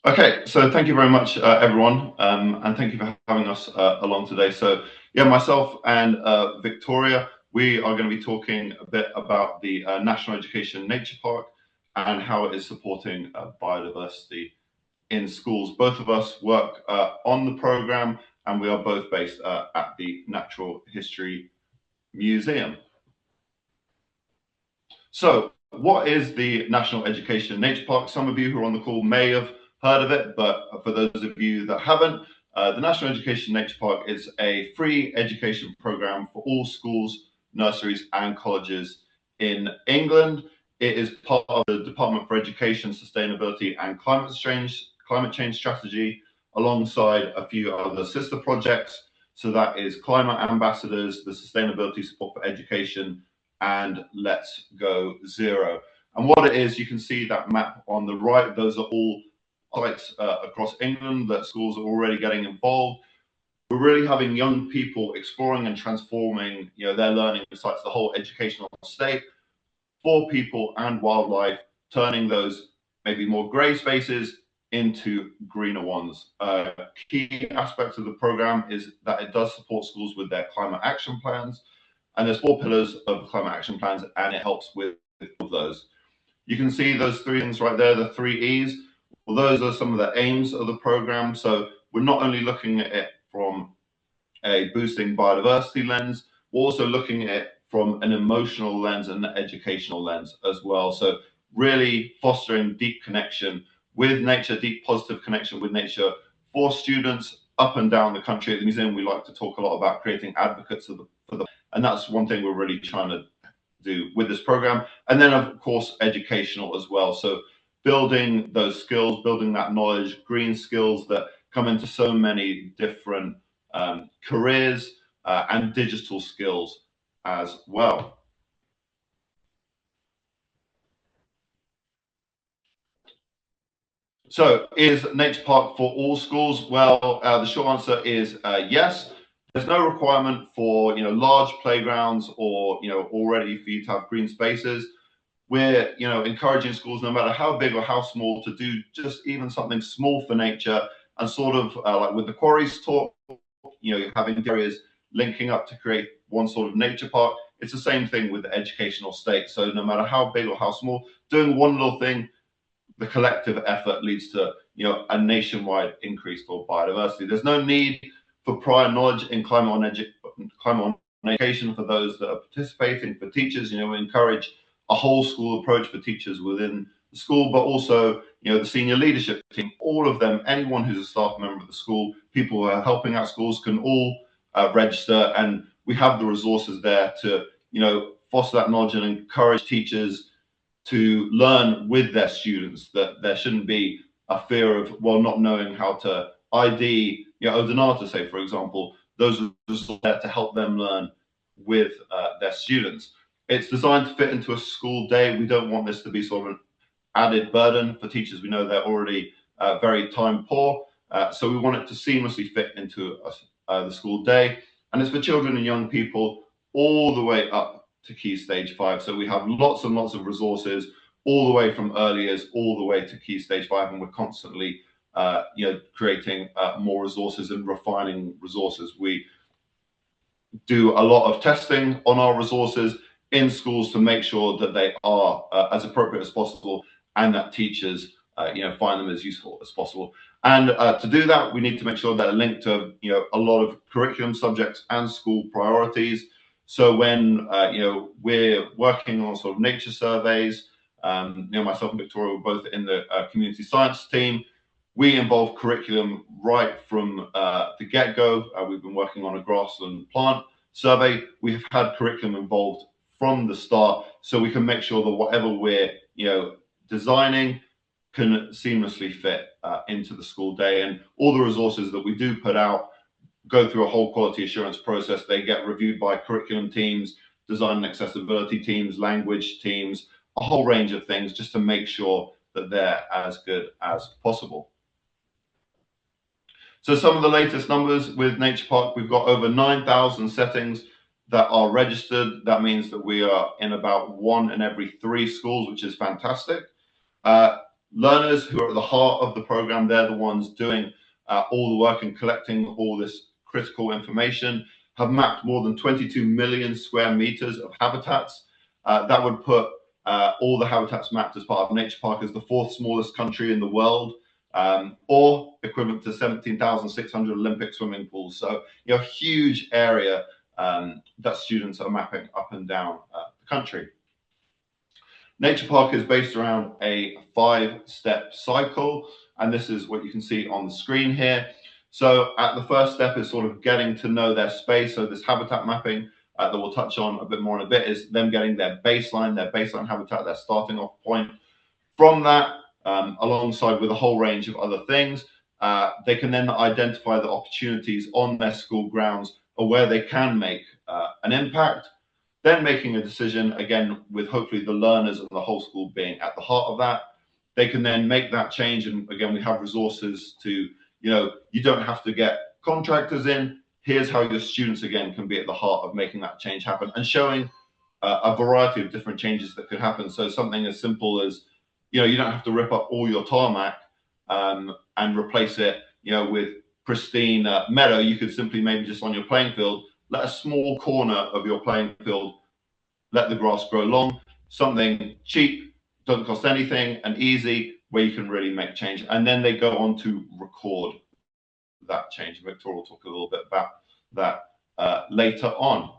Okay, so thank you very much, everyone, and thank you for having us along today. So, yeah, myself and Victoria, we are going to be talking a bit about the National Education Nature Park and how it is supporting biodiversity in schools. Both of us work on the program, and we are both based at the Natural History Museum. So, what is the National Education Nature Park? Some of you who are on the call may have heard of it, but for those of you that haven't, the National Education Nature Park is a free education program for all schools, nurseries, and colleges in England. It is part of the Department for Education, Sustainability, and Climate Change strategy, alongside a few other sister projects. So that is Climate Ambassadors, the Sustainability Support for Education, and Let's Go Zero. And what it is, you can see that map on the right. Those are all sites across England that schools are already getting involved. We're really having young people exploring and transforming, their learning besides the whole educational state for people and wildlife, turning those maybe more grey spaces into greener ones. Key aspects of the program is that it does support schools with their climate action plans, and there's 4 pillars of climate action plans, and it helps with all of those. You can see those 3 things right there, the 3 E's. Well, those are some of the aims of the program. So we're not only looking at it from a boosting biodiversity lens, we're also looking at it from an emotional lens and an educational lens as well. So really fostering deep connection with nature, deep positive connection with nature for students up and down the country. At the museum, we like to talk a lot about creating advocates for the, and that's one thing we're really trying to do with this program. And then, of course, educational as well. So building those skills, building that knowledge, green skills that come into so many different careers and digital skills as well. So, is Nature Park for all schools? Well, the short answer is yes. There's no requirement for large playgrounds or already for you to have green spaces. We're encouraging schools, no matter how big or how small, to do just even something small for nature, and sort of like with the quarries talk, having areas linking up to create one sort of nature park. It's the same thing with the educational state. So no matter how big or how small, doing one little thing, the collective effort leads to a nationwide increase for biodiversity. There's no need for prior knowledge in climate on education for those that are participating. For teachers, we encourage a whole school approach for teachers within the school, but also the senior leadership team, all of them, anyone who's a staff member of the school, people who are helping out schools can all register, and we have the resources there to foster that knowledge and encourage teachers to learn with their students, that there shouldn't be a fear of, well, not knowing how to ID, Odonata, say, for example. Those are just there to help them learn with their students. It's designed to fit into a school day. We don't want this to be sort of an added burden for teachers. We know they're already very time poor. So we want it to seamlessly fit into the school day. And it's for children and young people all the way up to Key Stage 5. So we have lots and lots of resources all the way from early years all the way to Key Stage 5. And we're constantly creating more resources and refining resources. We do a lot of testing on our resources in schools to make sure that they are as appropriate as possible, and that teachers find them as useful as possible. And to do that, we need to make sure they're linked to a lot of curriculum subjects and school priorities. So when we're working on sort of nature surveys, myself and Victoria were both in the community science team. We involve curriculum right from the get-go. We've been working on a grassland plant survey. We've had curriculum involved from the start, so we can make sure that whatever we're designing can seamlessly fit into the school day. And all the resources that we do put out go through a whole quality assurance process. They get reviewed by curriculum teams, design and accessibility teams, language teams, a whole range of things, just to make sure that they're as good as possible. So some of the latest numbers with Nature Park, we've got over 9,000 settings that are registered. That means that we are in about 1 in every 3 schools, which is fantastic. Learners who are at the heart of the program, they're the ones doing all the work and collecting all this critical information, have mapped more than 22 million square meters of habitats. That would put all the habitats mapped as part of Nature Park as the fourth smallest country in the world, or equivalent to 17,600 Olympic swimming pools. So, huge area that students are mapping up and down the country. Nature Park is based around a 5-step cycle, and this is what you can see on the screen here. So at the first step is sort of getting to know their space. So this habitat mapping that we'll touch on a bit more in a bit is them getting their baseline habitat, their starting off point. From that, alongside with a whole range of other things, they can then identify the opportunities on their school grounds or where they can make an impact. Then making a decision, again, with hopefully the learners and the whole school being at the heart of that. They can then make that change. And again, we have resources to, you don't have to get contractors in. Here's how your students, again, can be at the heart of making that change happen and showing a variety of different changes that could happen. So something as simple as, you don't have to rip up all your tarmac and replace it, with pristine meadow. You could simply maybe just on your playing field, let a small corner of your playing field, let the grass grow long, something cheap, doesn't cost anything, and easy, where you can really make change. And then they go on to record that change. Victoria will talk a little bit about that later on.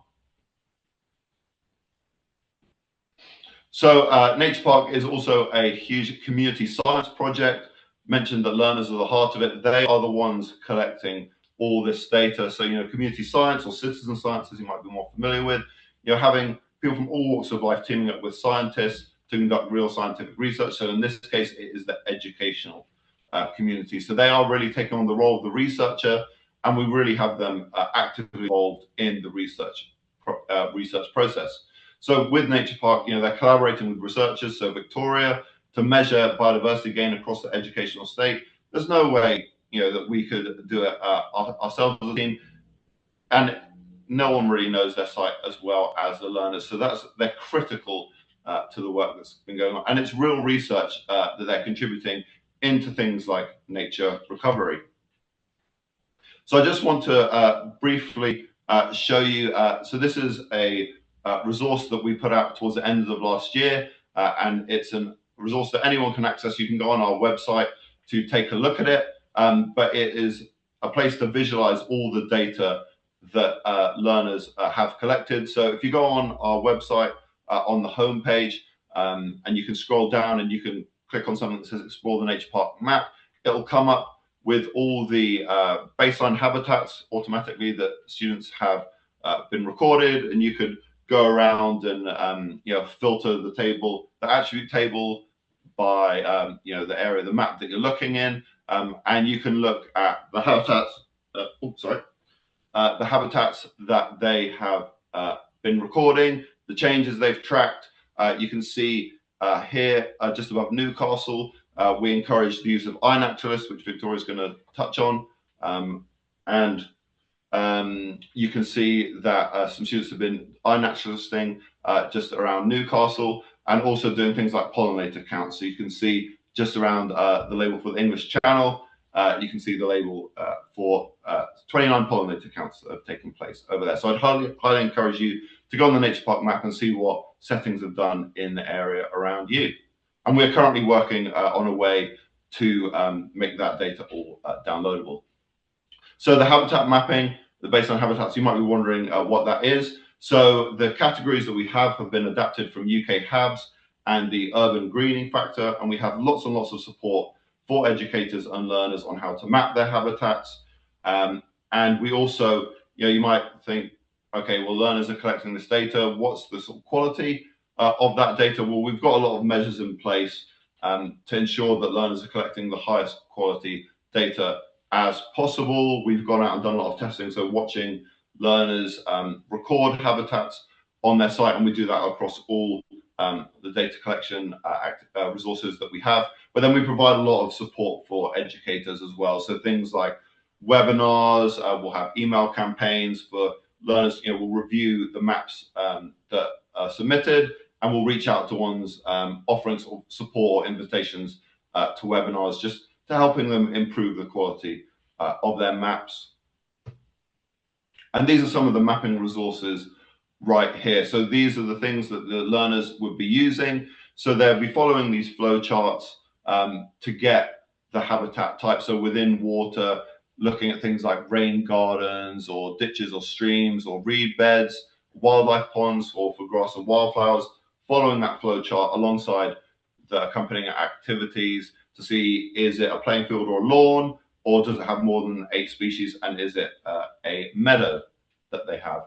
So Nature Park is also a huge community science project. Mentioned that learners are the heart of it. They are the ones collecting all this data. So, community science or citizen science, as you might be more familiar with, having people from all walks of life teaming up with scientists to conduct real scientific research. So in this case, it is the educational community. So they are really taking on the role of the researcher, and we really have them actively involved in the research process. So with Nature Park, they're collaborating with researchers. So Victoria, to measure biodiversity gain across the educational state. There's no way, that we could do it ourselves as a team, and no one really knows their site as well as the learners. So they're critical to the work that's been going on, and it's real research that they're contributing into things like nature recovery. So I just want to briefly show you. So this is a resource that we put out towards the end of last year, and it's a resource that anyone can access. You can go on our website to take a look at it, but it is a place to visualize all the data that learners have collected. So if you go on our website on the home page, and you can scroll down and you can click on something that says Explore the Nature Park map, it'll come up with all the baseline habitats automatically that students have been recorded, and you could go around and filter the attribute table by the area of the map that you're looking in, and you can look at the habitats. The habitats that they have been recording, the changes they've tracked. You can see here just above Newcastle, we encourage the use of iNaturalist, which Victoria's going to touch on, and you can see that some students have been iNaturalisting just around Newcastle, and also doing things like pollinator counts. So you can see just around the label for the English Channel, you can see the label for 29 pollinator counts that have taken place over there. So I'd highly encourage you to go on the Nature Park map and see what settings have done in the area around you. And we're currently working on a way to make that data all downloadable. So the habitat mapping, the baseline habitats, you might be wondering what that is. So the categories that we have been adapted from UK HABs and the Urban Greening Factor, and we have lots and lots of support for educators and learners on how to map their habitats. And we also, you might think, okay, well, learners are collecting this data. What's the sort of quality of that data? Well, we've got a lot of measures in place to ensure that learners are collecting the highest quality data as possible. We've gone out and done a lot of testing, so watching learners record habitats on their site, and we do that across all the data collection resources that we have. But then we provide a lot of support for educators as well. So things like webinars, we'll have email campaigns for learners. We'll review the maps that are submitted, and we'll reach out to ones offering sort of support or invitations to webinars, just to helping them improve the quality of their maps. And these are some of the mapping resources right here. So these are the things that the learners would be using. So they'll be following these flow charts to get the habitat type. So within water, looking at things like rain gardens or ditches or streams or reed beds, wildlife ponds or for grass and wildflowers, following that flow chart alongside the accompanying activities to see, is it a playing field or a lawn, or does it have more than 8 species, and is it a meadow that they have?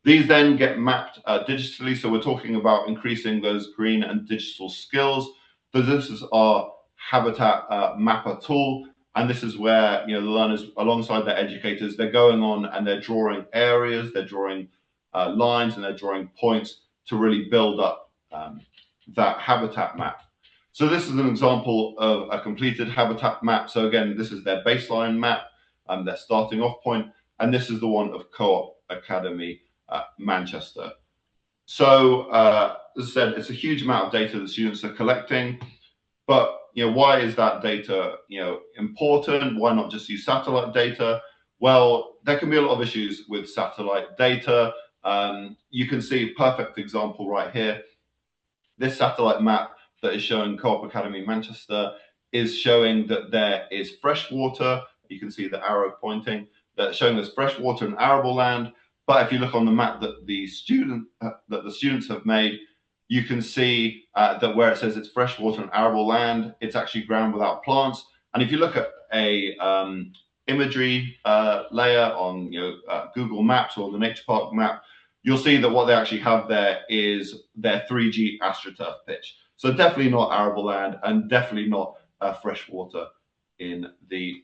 These then get mapped digitally, so we're talking about increasing those green and digital skills. So this is our habitat mapper tool, and this is where the learners, alongside their educators, they're going on and they're drawing areas, they're drawing lines, and they're drawing points to really build up that habitat map. So this is an example of a completed habitat map. So again, this is their baseline map, their starting off point, and this is the one of Co-op Academy Manchester. So as I said, it's a huge amount of data that students are collecting, but why is that data important? Why not just use satellite data? Well, there can be a lot of issues with satellite data. You can see a perfect example right here. This satellite map that is showing Co-op Academy Manchester is showing that there is fresh water. You can see the arrow pointing, that's showing there's fresh water and arable land. But if you look on the map that the students have made, you can see that where it says it's fresh water and arable land, it's actually ground without plants. And if you look at a imagery layer on Google Maps or the Nature Park map, you'll see that what they actually have there is their 3G AstroTurf pitch. So definitely not arable land, and definitely not fresh water in the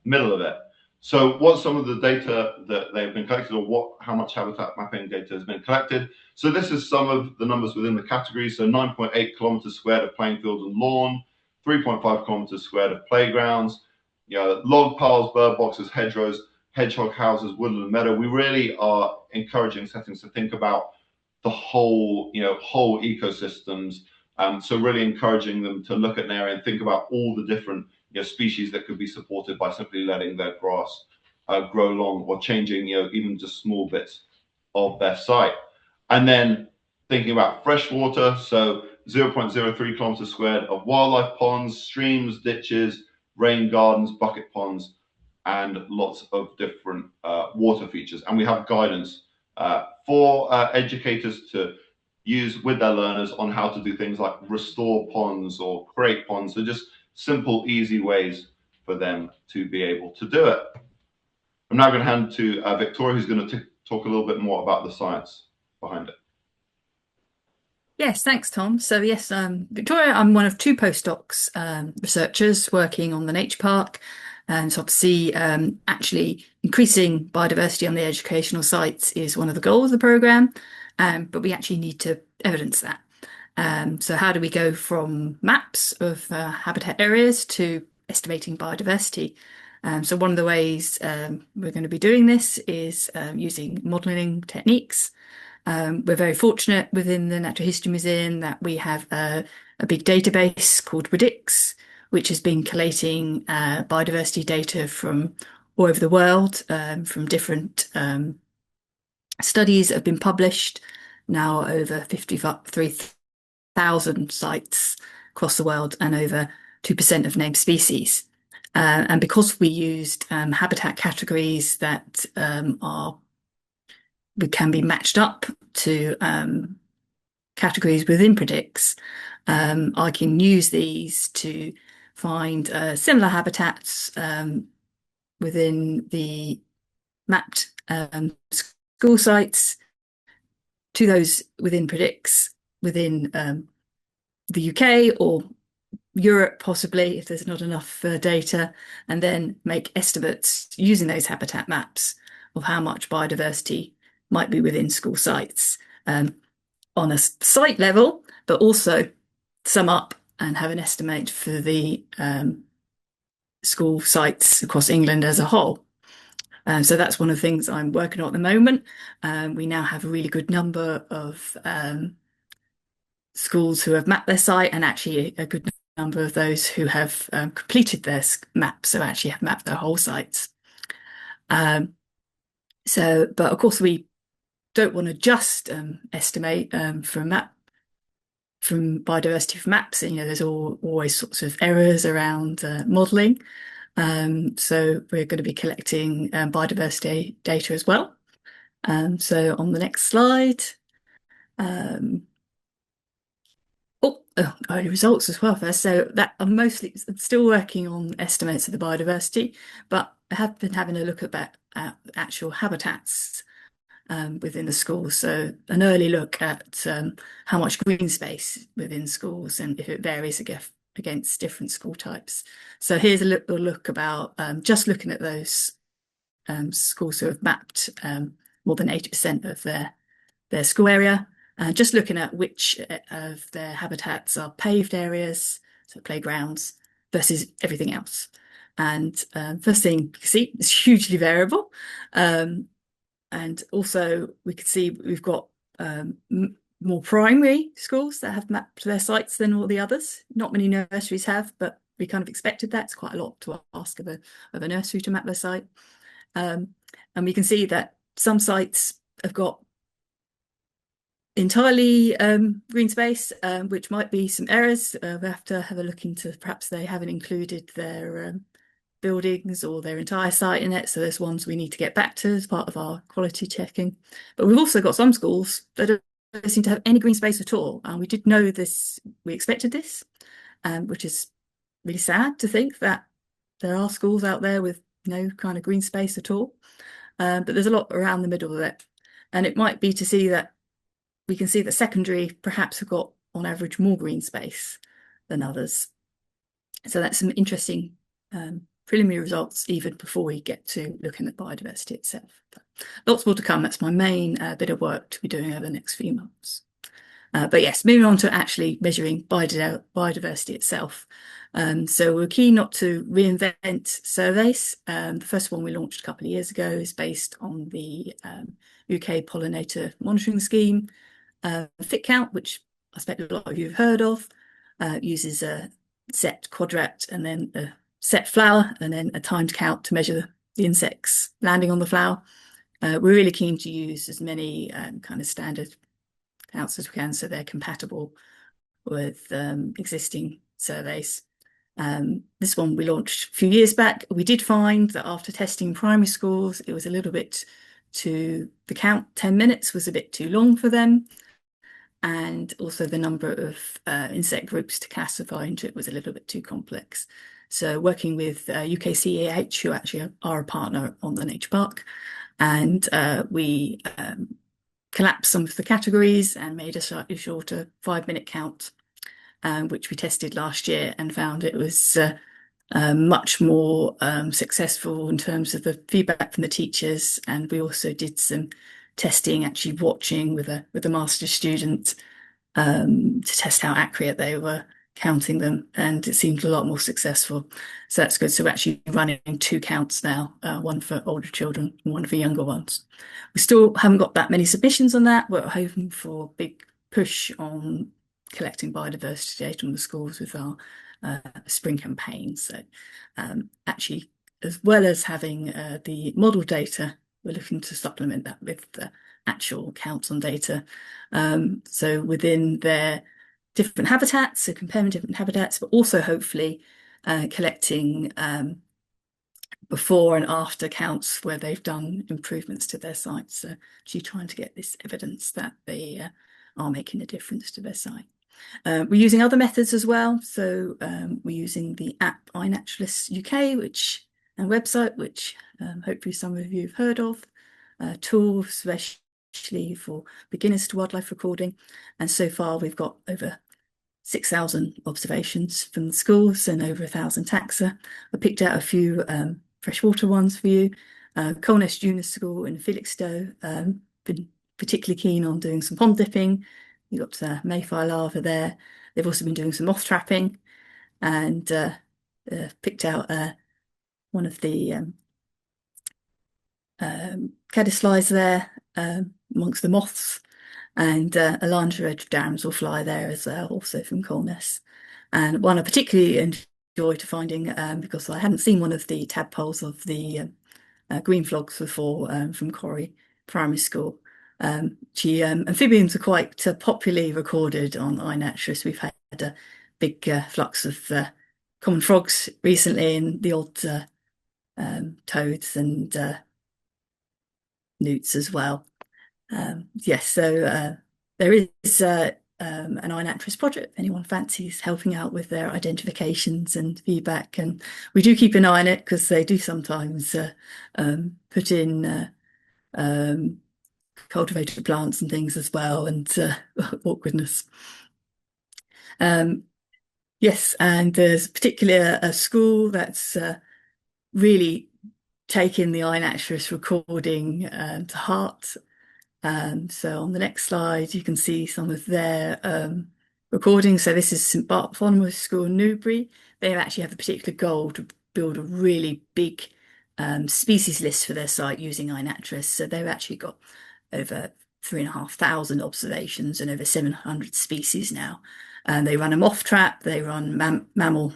middle of it. So what's some of the data that they've been collected, or how much habitat mapping data has been collected? So this is some of the numbers within the categories. So 9.8 kilometers squared of playing field and lawn, 3.5 kilometers squared of playgrounds, log piles, bird boxes, hedgerows, hedgehog houses, woodland meadow. We really are encouraging settings to think about the whole ecosystems. So really encouraging them to look at an area and think about all the different species that could be supported by simply letting their grass grow long, or changing even just small bits of their site. And then thinking about fresh water, so 0.03 kilometers squared of wildlife ponds, streams, ditches, rain gardens, bucket ponds, and lots of different water features. And we have guidance for educators to use with their learners on how to do things like restore ponds or create ponds. So just simple, easy ways for them to be able to do it. I'm now going to hand to Victoria, who's going to talk a little bit more about the science behind it. Yes, thanks, Tom. So yes, Victoria, I'm one of 2 postdocs researchers working on the Nature Park. And so obviously, actually increasing biodiversity on the educational sites is one of the goals of the programme, but we actually need to evidence that. So how do we go from maps of habitat areas to estimating biodiversity? So one of the ways we're going to be doing this is using modelling techniques. We're very fortunate within the Natural History Museum that we have a big database called Predix, which has been collating biodiversity data from all over the world, from different studies that have been published, now over 53,000 sites across the world, and over 2% of named species. And because we used habitat categories that can be matched up to categories within Predix, I can use these to find similar habitats within the mapped school sites to those within Predix within the UK or Europe, possibly, if there's not enough data, and then make estimates using those habitat maps of how much biodiversity might be within school sites on a site level, but also sum up and have an estimate for the school sites across England as a whole. So that's one of the things I'm working on at the moment. We now have a really good number of schools who have mapped their site, and actually a good number of those who have completed their maps, so actually have mapped their whole sites. But of course, we don't want to just estimate from biodiversity from maps. You know, there's always sorts of errors around modelling. So we're going to be collecting biodiversity data as well. So on the next slide. Early results as well first. So that I'm mostly still working on estimates of the biodiversity, but I have been having a look at actual habitats within the schools. So an early look at how much green space within schools and if it varies against different school types. So here's a little look about just looking at those schools who have mapped more than 80% of their school area. Just looking at which of their habitats are paved areas, so playgrounds, versus everything else. And first thing you can see, it's hugely variable. And also we can see we've got more primary schools that have mapped their sites than all the others. Not many nurseries have, but we kind of expected that. It's quite a lot to ask of a nursery to map their site. And we can see that some sites have got entirely green space, which might be some errors. We have to have a look into perhaps they haven't included their buildings or their entire site in it. So there's ones we need to get back to as part of our quality checking. But we've also got some schools that don't seem to have any green space at all. And we did know this, we expected this, which is really sad to think that there are schools out there with no kind of green space at all. But there's a lot around the middle of it. And it might be to see that we can see that secondary perhaps have got on average more green space than others. So that's some interesting preliminary results even before we get to looking at biodiversity itself. But lots more to come. That's my main bit of work to be doing over the next few months. But yes, moving on to actually measuring biodiversity itself. So we're keen not to reinvent surveys. The first one we launched a couple of years ago is based on the UK Pollinator Monitoring Scheme. Fit count, which I expect a lot of you have heard of, uses a set quadrat and then a set flower and then a timed count to measure the insects landing on the flower. We're really keen to use as many kind of standard counts as we can so they're compatible with existing surveys. This one we launched a few years back. We did find that after testing primary schools, it was a little bit the count, 10 minutes was a bit too long for them. And also the number of insect groups to classify into it was a little bit too complex. So working with UKCEH, who actually are a partner on the Nature Park, and we collapsed some of the categories and made a slightly shorter 5-minute count, which we tested last year and found it was much more successful in terms of the feedback from the teachers. And we also did some testing, actually watching with a master's student to test how accurate they were counting them, and it seemed a lot more successful. So that's good. So we're actually running 2 counts now, one for older children and one for younger ones. We still haven't got that many submissions on that. We're hoping for a big push on collecting biodiversity data from the schools with our spring campaign. So actually, as well as having the model data, we're looking to supplement that with the actual counts on data. So within their different habitats, so comparing different habitats, but also hopefully collecting before and after counts where they've done improvements to their sites. So actually trying to get this evidence that they are making a difference to their site. We're using other methods as well. So we're using the app iNaturalist UK, and website, which hopefully some of you have heard of, tools especially for beginners to wildlife recording. And so far we've got over 6,000 observations from the schools and over 1,000 taxa. I picked out a few freshwater ones for you. Colness Junior School in Felixstowe, been particularly keen on doing some pond dipping. You got mayfly larvae there. They've also been doing some moth trapping, and picked out one of the caddisflies there amongst the moths, and a larger edge of damsel fly there as well, also from Colness. And one I particularly enjoyed finding, because I hadn't seen one of the tadpoles of the green frogs before, from Corrie Primary School. Amphibians are quite popularly recorded on iNaturalist. We've had a big flux of common frogs recently, and the odd toads and newts as well. Yes, so there is an iNaturalist project if anyone fancies helping out with their identifications and feedback. And we do keep an eye on it because they do sometimes put in cultivated plants and things as well, and awkwardness. Yes, and there's particularly a school that's really taken the iNaturalist recording to heart. So on the next slide, you can see some of their recordings. So this is St Bartholomew's School in Newbury. They actually have a particular goal to build a really big species list for their site using iNaturalist. So they've actually got over 3,500 observations and over 700 species now. And they run a moth trap, they run mammal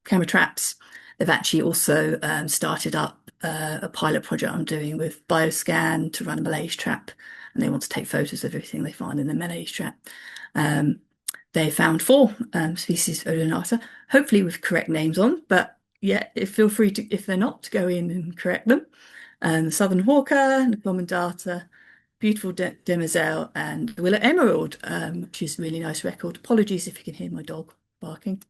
camera traps. They've actually also started up a pilot project I'm doing with Bioscan to run a malaise trap, and they want to take photos of everything they find in the malaise trap. They found 4 species of Odonata, hopefully with correct names on, but yeah, feel free to, if they're not, to go in and correct them. The southern hawker, the common data, beautiful demoiselle, and the willow emerald, which is a really nice record. Apologies if you can hear my dog barking.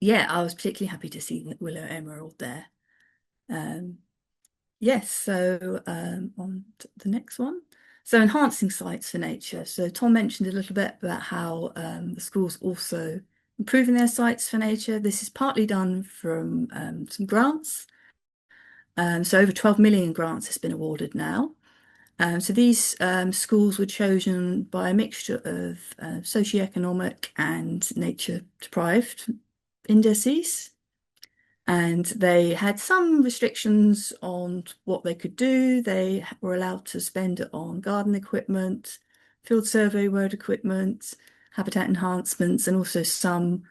Yeah, I was particularly happy to see the willow emerald there. Yes, so on to the next one. So enhancing sites for nature. So Tom mentioned a little bit about how the schools also improving their sites for nature. This is partly done from some grants. So over 12 million grants has been awarded now. So these schools were chosen by a mixture of socioeconomic and nature deprived indices. And they had some restrictions on what they could do. They were allowed to spend it on garden equipment, field survey road equipment, habitat enhancements, and also some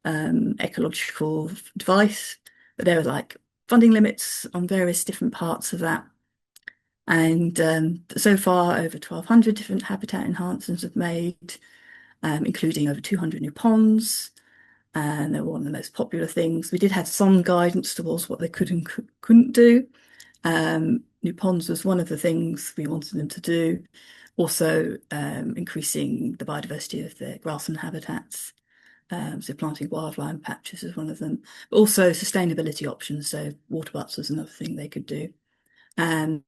ecological advice. But there were like funding limits on various different parts of that. And so far, over 1,200 different habitat enhancements have made, including over 200 new ponds. And they were one of the most popular things. We did have some guidance towards what they could and couldn't do. New ponds was one of the things we wanted them to do. Also, increasing the biodiversity of their grassland habitats. So planting wildlife patches is one of them. But also sustainability options. So water butts was another thing they could do. And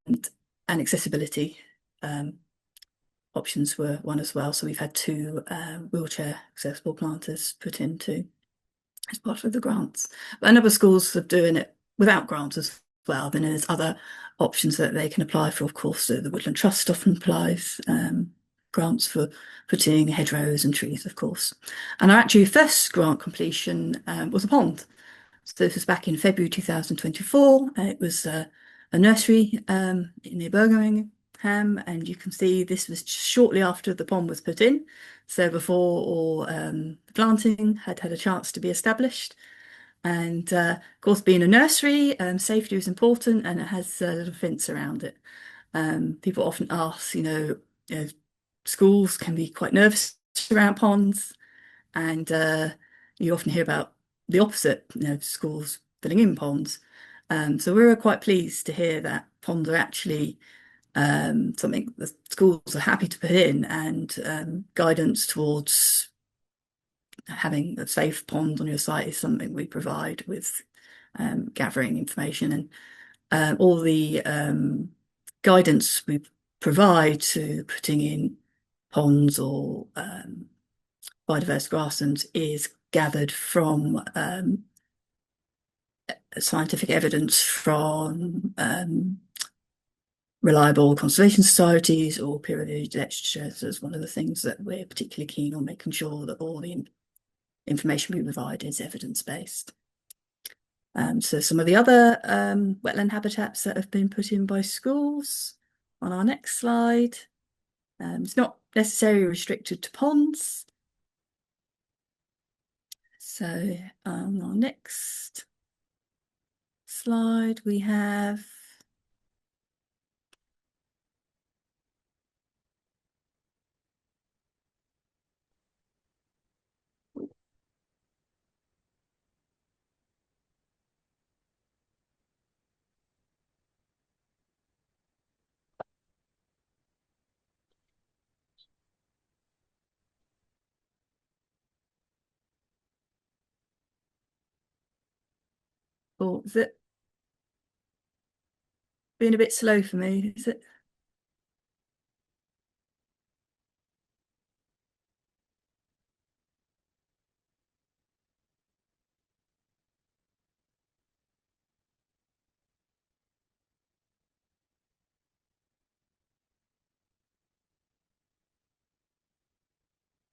accessibility options were one as well. So we've had 2 wheelchair accessible planters put into as part of the grants. But other schools are doing it without grants as well. Then there's other options that they can apply for, of course. So the Woodland Trust often applies grants for putting hedgerows and trees, of course. And our actually first grant completion was a pond. So this was back in February 2024. It was a nursery near Birmingham, and you can see this was shortly after the pond was put in. So before all the planting had a chance to be established. And of course, being a nursery, safety is important, and it has a little fence around it. People often ask, schools can be quite nervous around ponds, and you often hear about the opposite, schools filling in ponds. So we were quite pleased to hear that ponds are actually something the schools are happy to put in, and guidance towards having a safe pond on your site is something we provide with gathering information, and all the guidance we provide to putting in ponds or biodiverse grasslands is gathered from scientific evidence from reliable conservation societies or peer-reviewed literature. So it's one of the things that we're particularly keen on, making sure that all the information we provide is evidence-based. So some of the other wetland habitats that have been put in by schools on our next slide. It's not necessarily restricted to ponds. So on our next slide, we have is it being a bit slow for me? Is it?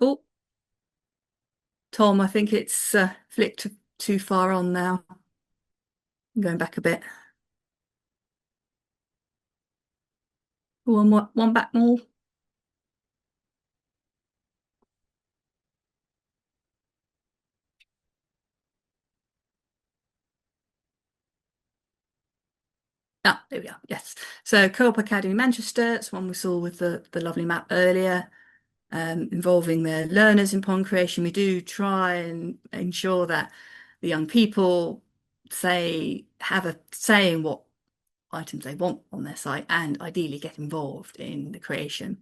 Oh, Tom, I think it's flicked too far on now. I'm going back a bit. One back more. Ah, there we are. Yes. So Co-op Academy Manchester, it's one we saw with the lovely map earlier, involving their learners in pond creation. We do try and ensure that the young people have a say in what items they want on their site and ideally get involved in the creation.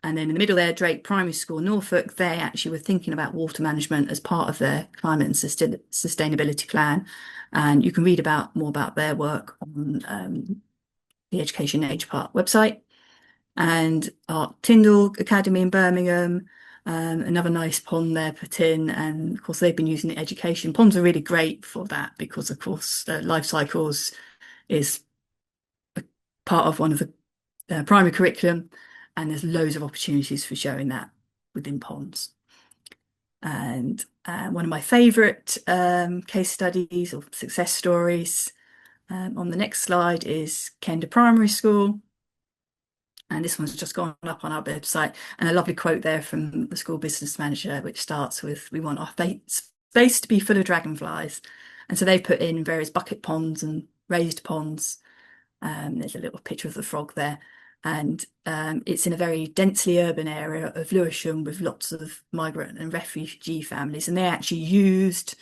And then in the middle there, Drake Primary School, Norfolk, they actually were thinking about water management as part of their climate and sustainability plan. And you can read more about their work on the Education Age Part website. And our Tyndall Academy in Birmingham, another nice pond there put in. And of course, they've been using the education. Ponds are really great for that because, of course, life cycles is a part of one of the primary curriculum, and there's loads of opportunities for showing that within ponds. And one of my favourite case studies or success stories on the next slide is Kenda Primary School. And this one's just gone up on our website. And a lovely quote there from the school business manager, which starts with, "We want our space to be full of dragonflies." And so they put in various bucket ponds and raised ponds. There's a little picture of the frog there. And it's in a very densely urban area of Lewisham with lots of migrant and refugee families. And they actually used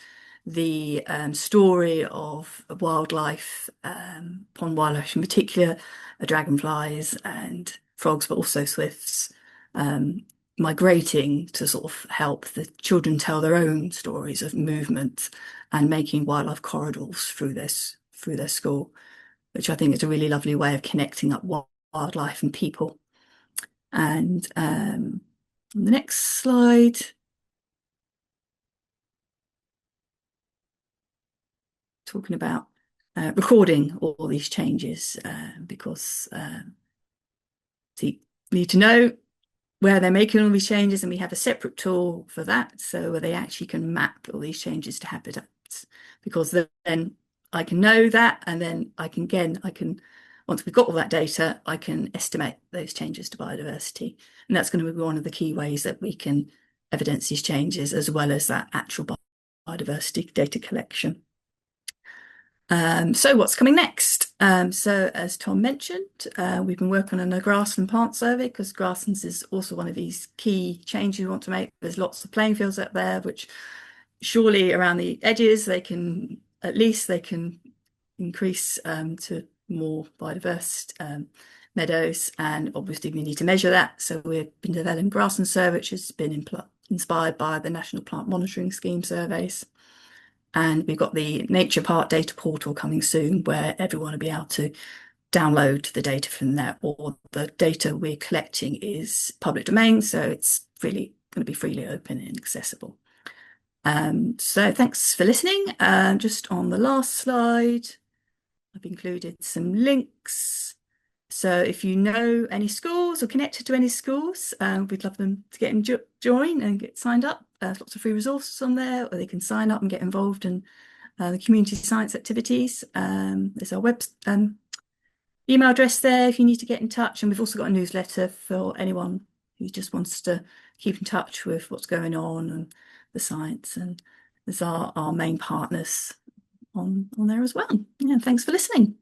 the story of wildlife, pond wildlife in particular, dragonflies and frogs, but also swifts, migrating to sort of help the children tell their own stories of movement and making wildlife corridors through their school, which I think is a really lovely way of connecting up wildlife and people. And on the next slide, talking about recording all these changes because you need to know where they're making all these changes, and we have a separate tool for that, so where they actually can map all these changes to habitats, because then I can know that, and then I can once we've got all that data, I can estimate those changes to biodiversity, and that's going to be one of the key ways that we can evidence these changes, as well as that actual biodiversity data collection. So what's coming next? So as Tom mentioned, we've been working on a grassland plant survey, because grasslands is also one of these key changes we want to make. There's lots of playing fields up there, which surely around the edges, they can increase to more biodiverse meadows, and obviously we need to measure that. So we've been developing grassland survey, which has been inspired by the National Plant Monitoring Scheme surveys. And we've got the Nature Park data portal coming soon, where everyone will be able to download the data from there, or the data we're collecting is public domain, so it's really going to be freely open and accessible. So thanks for listening. Just on the last slide, I've included some links. So if you know any schools or connected to any schools, we'd love them to get them join and get signed up. There's lots of free resources on there, or they can sign up and get involved in the community science activities. There's our email address there if you need to get in touch. And we've also got a newsletter for anyone who just wants to keep in touch with what's going on and the science. And there's our main partners on there as well. Yeah, thanks for listening.